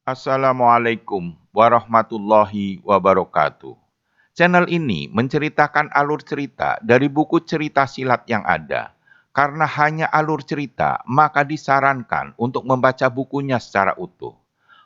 Assalamualaikum warahmatullahi wabarakatuh. Channel ini menceritakan alur cerita dari buku cerita silat yang ada. Karena hanya alur cerita, maka disarankan untuk membaca bukunya secara utuh.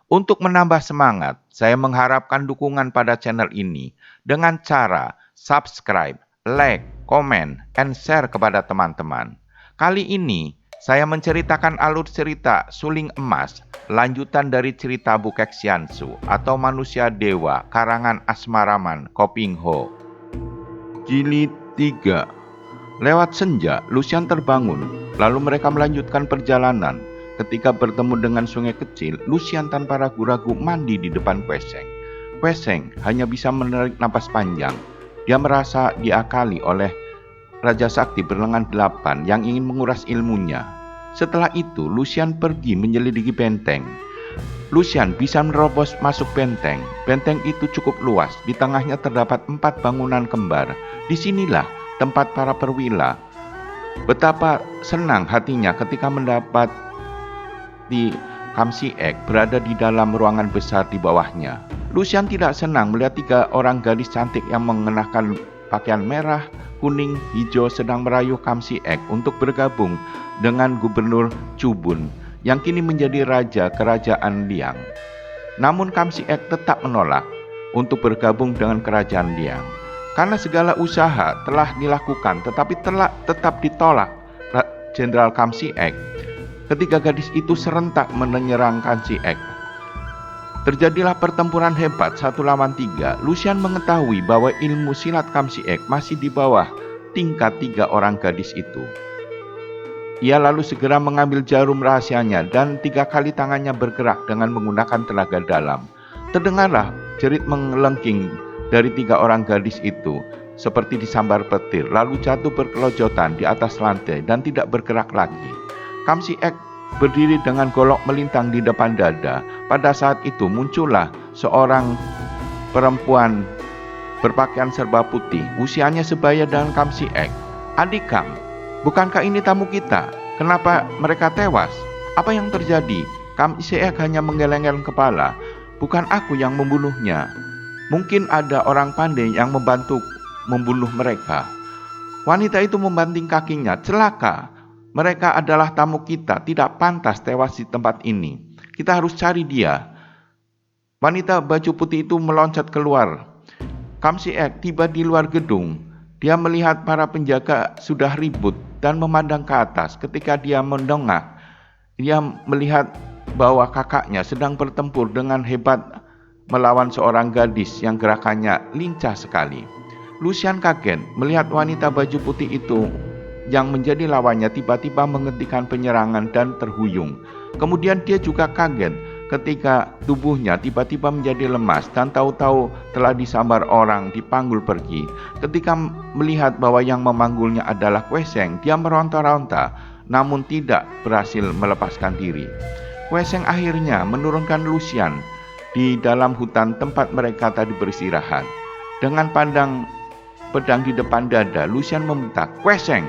Untuk menambah semangat, saya mengharapkan dukungan pada channel ini dengan cara subscribe, like, comment, and share kepada teman-teman. Kali ini, saya menceritakan alur cerita Suling Emas, lanjutan dari cerita Bukek Xiansu atau Manusia Dewa karangan Asmaraman Kopingho. Jilid 3. Lewat senja, Lucian terbangun, lalu mereka melanjutkan perjalanan. Ketika bertemu dengan sungai kecil, Lucian tanpa ragu-ragu mandi di depan Kueseng. Kueseng hanya bisa menarik napas panjang. Dia merasa diakali oleh Raja Sakti berlengan 8 yang ingin menguras ilmunya. Setelah itu, Lucian pergi menyelidiki benteng. Lucian bisa menerobos masuk benteng. Benteng itu cukup luas. Di tengahnya terdapat 4 bangunan kembar. Disinilah tempat para perwira. Betapa senang hatinya ketika mendapat di Kamsiek berada di dalam ruangan besar di bawahnya. Lucian tidak senang melihat 3 orang gadis cantik yang mengenakan pakaian merah, kuning, hijau sedang merayu Kamsiek untuk bergabung dengan Gubernur Chubun yang kini menjadi raja kerajaan Liang. Namun Kamsiek tetap menolak untuk bergabung dengan kerajaan Liang. Karena segala usaha telah dilakukan tetapi tetap ditolak Jenderal Kamsiek. Ketiga gadis itu serentak menyerang Kamsiek. Terjadilah pertempuran hebat 1 lawan 3. Lucian mengetahui bahwa ilmu silat Kamsiek masih di bawah tingkat 3 orang gadis itu. Ia lalu segera mengambil jarum rahasianya dan 3 kali tangannya bergerak dengan menggunakan tenaga dalam. Terdengarlah jerit mengelengking dari 3 orang gadis itu seperti disambar petir, lalu jatuh berkelojotan di atas lantai dan tidak bergerak lagi. Kamsiek berdiri dengan golok melintang di depan dada. Pada saat itu muncullah seorang perempuan berpakaian serba putih, usianya sebaya dengan Kamsiek. "Adik Kam, bukankah ini tamu kita? Kenapa mereka tewas? Apa yang terjadi?" Kamsiek hanya menggeleng-geleng kepala. "Bukan aku yang membunuhnya. Mungkin ada orang pandai yang membantu membunuh mereka." Wanita itu membanting kakinya. "Celaka. Mereka adalah tamu kita, tidak pantas tewas di tempat ini. Kita harus cari dia." Wanita baju putih itu meloncat keluar. Kamsiek tiba di luar gedung. Dia melihat para penjaga sudah ribut dan memandang ke atas. Ketika dia mendongak, dia melihat bahwa kakaknya sedang bertempur dengan hebat melawan seorang gadis yang gerakannya lincah sekali. Lucian kaget melihat wanita baju putih itu yang menjadi lawannya tiba-tiba menghentikan penyerangan dan terhuyung. Kemudian dia juga kaget ketika tubuhnya tiba-tiba menjadi lemas dan tahu-tahu telah disambar orang dipanggul pergi. Ketika melihat bahwa yang memanggulnya adalah Kueseng, dia meronta-ronta namun tidak berhasil melepaskan diri. Kueseng akhirnya menurunkan Lucian di dalam hutan tempat mereka tadi beristirahat. Dengan pandang pedang di depan dada, Lucian membentak, "Kueseng,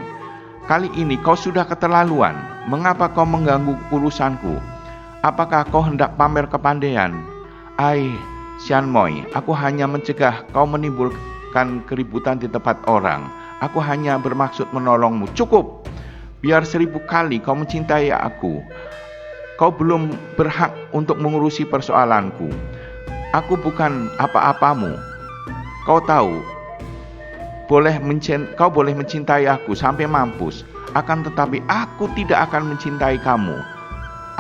kali ini kau sudah keterlaluan. Mengapa kau mengganggu urusanku? Apakah kau hendak pamer kepandaian? Xianmoi, aku hanya mencegah kau menimbulkan keributan di tempat orang. Aku hanya bermaksud menolongmu. Cukup! Biar 1000 kali kau mencintai aku, kau belum berhak untuk mengurusi persoalanku. Aku bukan apa-apamu. Kau tahu, kau boleh mencintai aku sampai mampus, akan tetapi aku tidak akan mencintai kamu.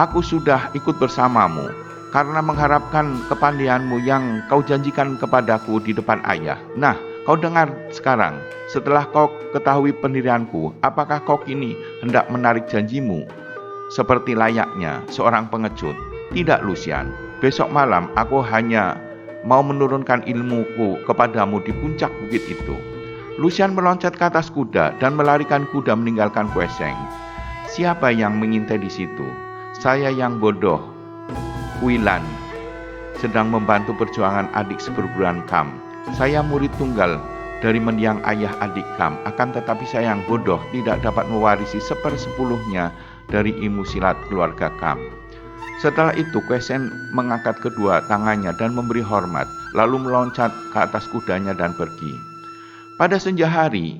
Aku sudah ikut bersamamu karena mengharapkan kepandaianmu yang kau janjikan kepadaku di depan ayah. Nah, kau dengar sekarang, setelah kau ketahui pendirianku, apakah kau kini hendak menarik janjimu seperti layaknya seorang pengecut?" "Tidak, Lucian. Besok malam aku hanya mau menurunkan ilmuku kepadamu di puncak bukit itu." Lucian meloncat ke atas kuda dan melarikan kuda meninggalkan Kueseng. "Siapa yang mengintai di situ? Saya yang bodoh. Kuilan sedang membantu perjuangan adik seperguruan Kam. Saya murid tunggal dari mendiang ayah adik Kam. Akan tetapi saya yang bodoh tidak dapat mewarisi 1/10 dari ilmu silat keluarga Kam. Setelah itu Kue Seng mengangkat kedua tangannya dan memberi hormat, lalu meloncat ke atas kudanya dan pergi. Pada senja hari,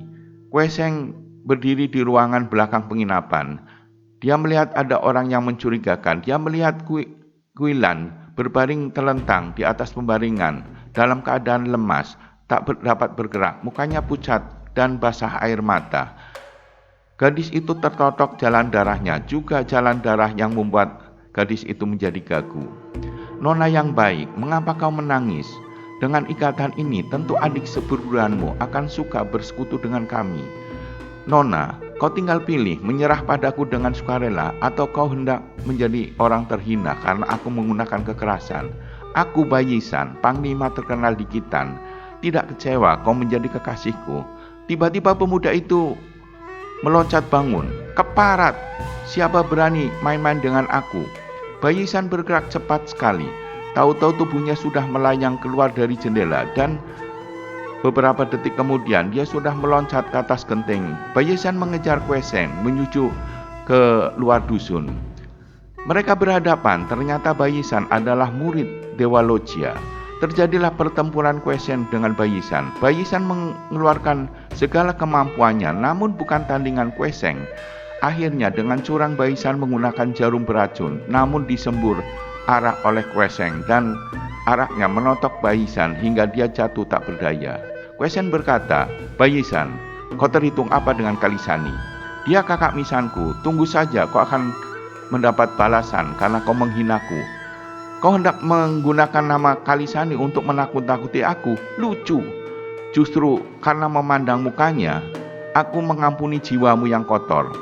Kue Seng berdiri di ruangan belakang penginapan. Dia melihat ada orang yang mencurigakan. Dia melihat Guilan berbaring telentang di atas pembaringan dalam keadaan lemas, tak dapat bergerak, mukanya pucat dan basah air mata. Gadis itu tertotok jalan darahnya, juga jalan darah yang membuat gadis itu menjadi gagu. Nona yang baik, mengapa kau menangis? Dengan ikatan ini, tentu adik seperguruanmu akan suka bersekutu dengan kami. Nona, kau tinggal pilih menyerah padaku dengan sukarela atau kau hendak menjadi orang terhina karena aku menggunakan kekerasan. Aku Bayisan, panglima terkenal di Khitan. Tidak kecewa kau menjadi kekasihku. Tiba-tiba pemuda itu meloncat bangun. Keparat, siapa berani main-main dengan aku? Bayisan bergerak cepat sekali. Tahu-tahu tubuhnya sudah melayang keluar dari jendela dan beberapa detik kemudian dia sudah meloncat ke atas genteng. Bayisan mengejar Kue Seng menuju ke luar dusun. Mereka berhadapan, ternyata Bayisan adalah murid Dewa Loggia. Terjadilah pertempuran Kue Seng dengan Bayisan. Bayisan mengeluarkan segala kemampuannya, namun bukan tandingan Kue Seng. Akhirnya dengan curang Bayisan menggunakan jarum beracun, namun disembur arak oleh Kue Seng dan araknya menotok Bayisan hingga dia jatuh tak berdaya. Kue Seng berkata, Bayisan, kau terhitung apa dengan Kalisani? Dia kakak misanku, tunggu saja kau akan mendapat balasan karena kau menghinaku. Kau hendak menggunakan nama Kalisani untuk menakut-nakuti aku? Lucu. Justru karena memandang mukanya, aku mengampuni jiwamu yang kotor.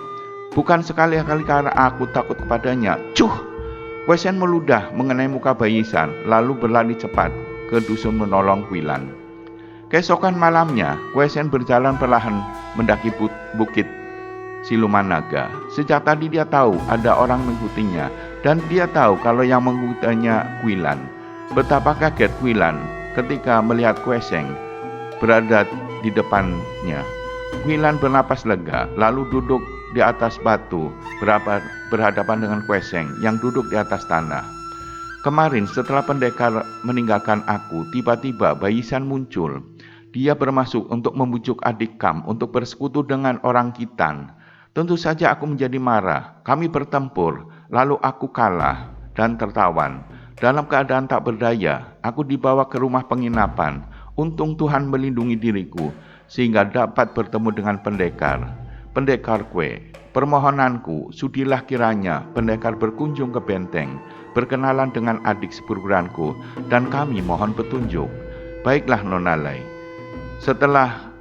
Bukan sekali-kali karena aku takut kepadanya. Cuh! Kue Seng meludah mengenai muka Bayisan, lalu berlari cepat ke dusun menolong Guilan. Keesokan malamnya, Kue Seng berjalan perlahan mendaki bukit Siluman Naga. Sejak tadi dia tahu ada orang mengikutinya, dan dia tahu kalau yang mengikutinya Guilan. Betapa kaget Guilan ketika melihat Kue Seng berada di depannya. Guilan bernapas lega, lalu duduk di atas batu berhadapan dengan Kue Seng yang duduk di atas tanah. Kemarin setelah pendekar meninggalkan aku, tiba-tiba Bayisan muncul. Dia bermaksud untuk membujuk adik Kam untuk bersekutu dengan orang Khitan. Tentu saja aku menjadi marah. Kami bertempur, lalu aku kalah dan tertawan. Dalam keadaan tak berdaya, aku dibawa ke rumah penginapan. Untung Tuhan melindungi diriku sehingga dapat bertemu dengan pendekar. Pendekar Kue, permohonanku, sudilah kiranya pendekar berkunjung ke benteng, berkenalan dengan adik seperguruanku, dan kami mohon petunjuk. Baiklah Nona Lai, setelah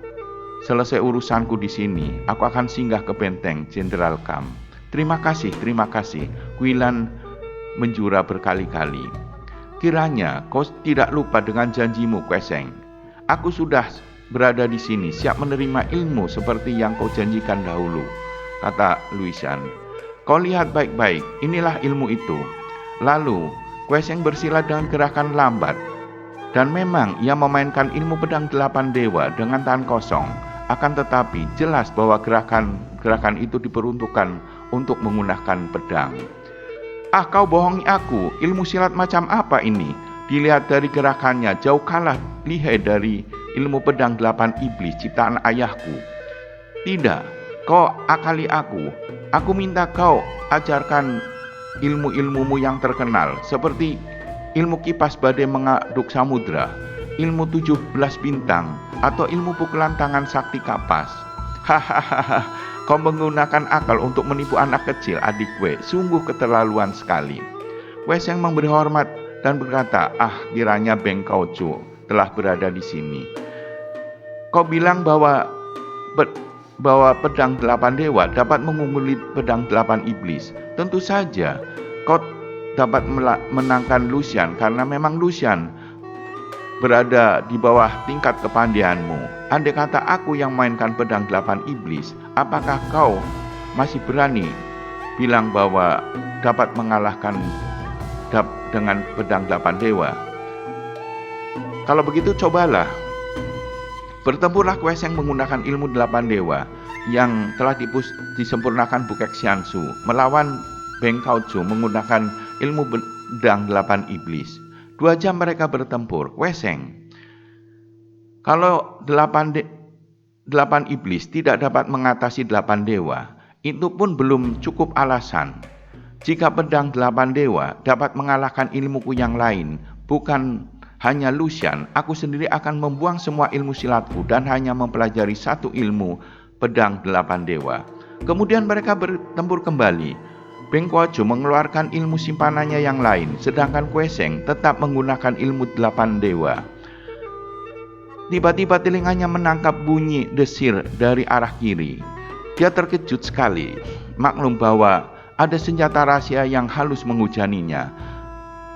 selesai urusanku di sini, aku akan singgah ke benteng Jenderal Kam. Terima kasih, Guilan menjura berkali-kali. Kiranya kau tidak lupa dengan janjimu, Kue Seng. Aku sudah berada di sini, siap menerima ilmu seperti yang kau janjikan dahulu, kata Luisan. Kau lihat baik-baik, inilah ilmu itu. Lalu, Kue Seng bersilat dengan gerakan lambat, dan memang ia memainkan ilmu pedang 8 dewa dengan tangan kosong. Akan tetapi, jelas bahwa gerakan itu diperuntukkan untuk menggunakan pedang. Ah, kau bohongi aku, ilmu silat macam apa ini? Dilihat dari gerakannya, jauh kalah lihai dari ilmu pedang 8 iblis ciptaan ayahku. Tidak, kau akali aku. Aku minta kau ajarkan ilmu-ilmumu yang terkenal, seperti ilmu kipas badai mengaduk samudra, ilmu 17 bintang, atau ilmu pukulan tangan sakti kapas. Hahaha, kau menggunakan akal untuk menipu anak kecil, adik Kue. Sungguh keterlaluan sekali. Kue Seng memberi hormat dan berkata, kiranya Beng Kau Cu telah berada di sini. Kau bilang bahwa pedang 8 dewa dapat mengungguli pedang 8 iblis. Tentu saja kau dapat menangkan Lucian karena memang Lucian berada di bawah tingkat kepandaianmu. Andai kata aku yang mainkan pedang 8 iblis, apakah kau masih berani bilang bahwa dapat mengalahkan dengan pedang 8 dewa? Kalau begitu cobalah. Bertempurlah Kue Seng menggunakan ilmu 8 dewa yang telah disempurnakan Bukek Xiansu melawan Beng Kau Cu menggunakan ilmu pedang 8 iblis. 2 jam mereka bertempur. Kweseng, kalau 8 iblis tidak dapat mengatasi 8 dewa, itu pun belum cukup alasan. Jika pedang 8 dewa dapat mengalahkan ilmuku yang lain, bukan hanya Lucian, aku sendiri akan membuang semua ilmu silatku dan hanya mempelajari satu ilmu pedang 8 dewa. Kemudian mereka bertempur kembali. Bengkojo mengeluarkan ilmu simpanannya yang lain, sedangkan Kweseng tetap menggunakan ilmu 8 dewa. Tiba-tiba telinganya menangkap bunyi desir dari arah kiri. Dia terkejut sekali, maklum bahwa ada senjata rahasia yang halus menghujaninya.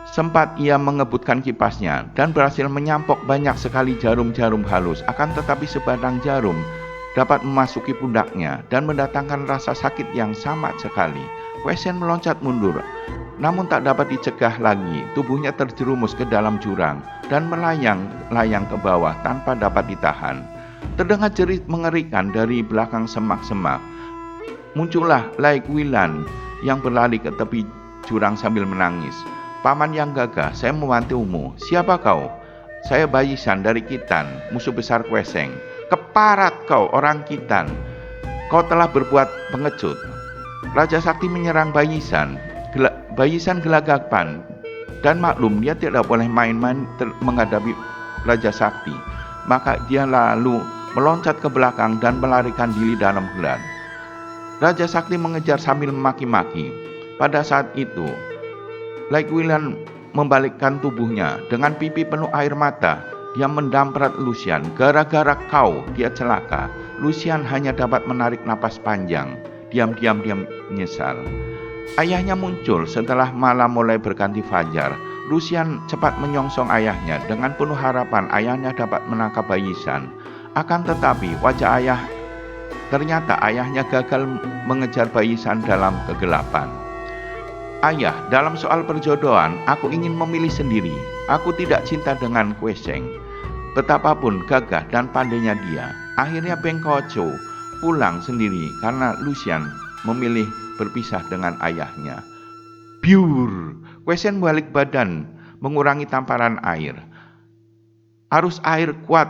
Sempat ia mengebutkan kipasnya dan berhasil menyampok banyak sekali jarum-jarum halus. Akan tetapi sebatang jarum dapat memasuki pundaknya dan mendatangkan rasa sakit yang sama sekali. Kwesen meloncat mundur, namun tak dapat dicegah lagi. Tubuhnya terjerumus ke dalam jurang dan melayang-layang ke bawah tanpa dapat ditahan. Terdengar jerit mengerikan dari belakang semak-semak. Muncullah Lai Kuilan yang berlari ke tepi jurang sambil menangis. Paman yang gagah, saya membantumu. Siapa kau? Saya Bayisan dari Khitan, musuh besar Kweseng. Keparat kau orang Khitan. Kau telah berbuat pengecut. Raja Sakti menyerang Bayisan. Bayisan gelagapan dan maklum dia tidak boleh main-main menghadapi Raja Sakti. Maka dia lalu meloncat ke belakang dan melarikan diri dalam gelap. Raja Sakti mengejar sambil memaki-maki. Pada saat itu, Lai Kuilan membalikkan tubuhnya dengan pipi penuh air mata. Dia mendamprat Lucian. Gara-gara kau dia celaka. Lucian hanya dapat menarik napas panjang. Diam-diam dia menyesal. Ayahnya muncul setelah malam mulai berganti fajar. Lucian cepat menyongsong ayahnya dengan penuh harapan ayahnya dapat menangkap Bayisan. Akan tetapi ternyata ayahnya gagal mengejar Bayisan dalam kegelapan. Ayah, dalam soal perjodohan, aku ingin memilih sendiri. Aku tidak cinta dengan Kweseng. Betapapun gagah dan pandainya dia, akhirnya Bengkojo pulang sendiri karena Lucian memilih berpisah dengan ayahnya. Biur! Kweseng balik badan, mengurangi tamparan air. Arus air kuat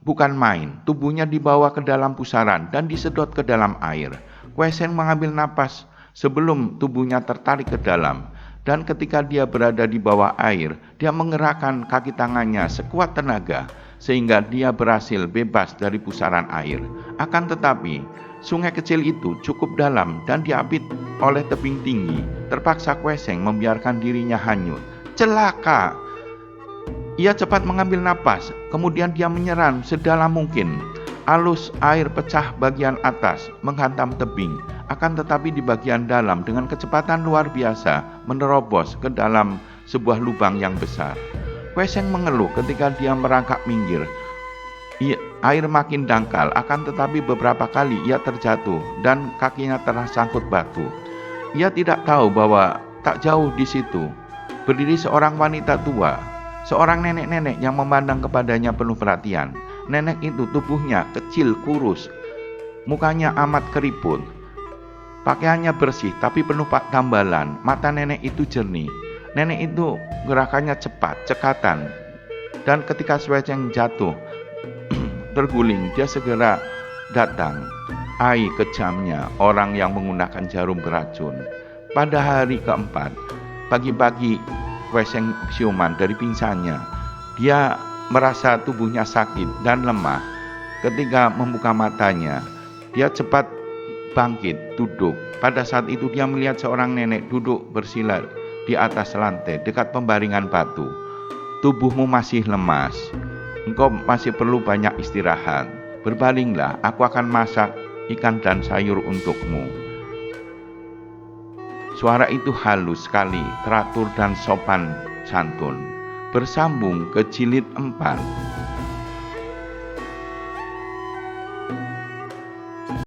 bukan main. Tubuhnya dibawa ke dalam pusaran dan disedot ke dalam air. Kweseng mengambil napas sebelum tubuhnya tertarik ke dalam, dan ketika dia berada di bawah air, dia menggerakkan kaki tangannya sekuat tenaga sehingga dia berhasil bebas dari pusaran air. Akan tetapi, sungai kecil itu cukup dalam dan diapit oleh tebing tinggi. Terpaksa Kweseng membiarkan dirinya hanyut. Celaka! Ia cepat mengambil napas, kemudian dia menyeram sedalam mungkin. Arus air pecah bagian atas, menghantam tebing. Akan tetapi di bagian dalam dengan kecepatan luar biasa menerobos ke dalam sebuah lubang yang besar. Kweseng mengeluh ketika dia merangkak minggir. Air makin dangkal, akan tetapi beberapa kali ia terjatuh dan kakinya tersangkut batu. Ia tidak tahu bahwa tak jauh di situ berdiri seorang wanita tua, seorang nenek-nenek yang memandang kepadanya penuh perhatian. Nenek itu tubuhnya kecil, kurus, mukanya amat keriput. Pakaiannya bersih tapi penuh tambalan. Mata nenek itu jernih. Nenek itu gerakannya cepat, cekatan. Dan ketika Kweseng jatuh terguling, dia segera datang. Ai kejamnya orang yang menggunakan jarum beracun. Pada hari keempat, pagi-pagi Kweseng siuman dari pingsannya. Dia merasa tubuhnya sakit dan lemah. Ketika membuka matanya, dia cepat bangkit, duduk. Pada saat itu dia melihat seorang nenek duduk bersila di atas lantai dekat pembaringan batu. Tubuhmu masih lemas. Engkau masih perlu banyak istirahat. Berbalinglah, aku akan masak ikan dan sayur untukmu. Suara itu halus sekali, teratur dan sopan santun. Bersambung ke jilid 4.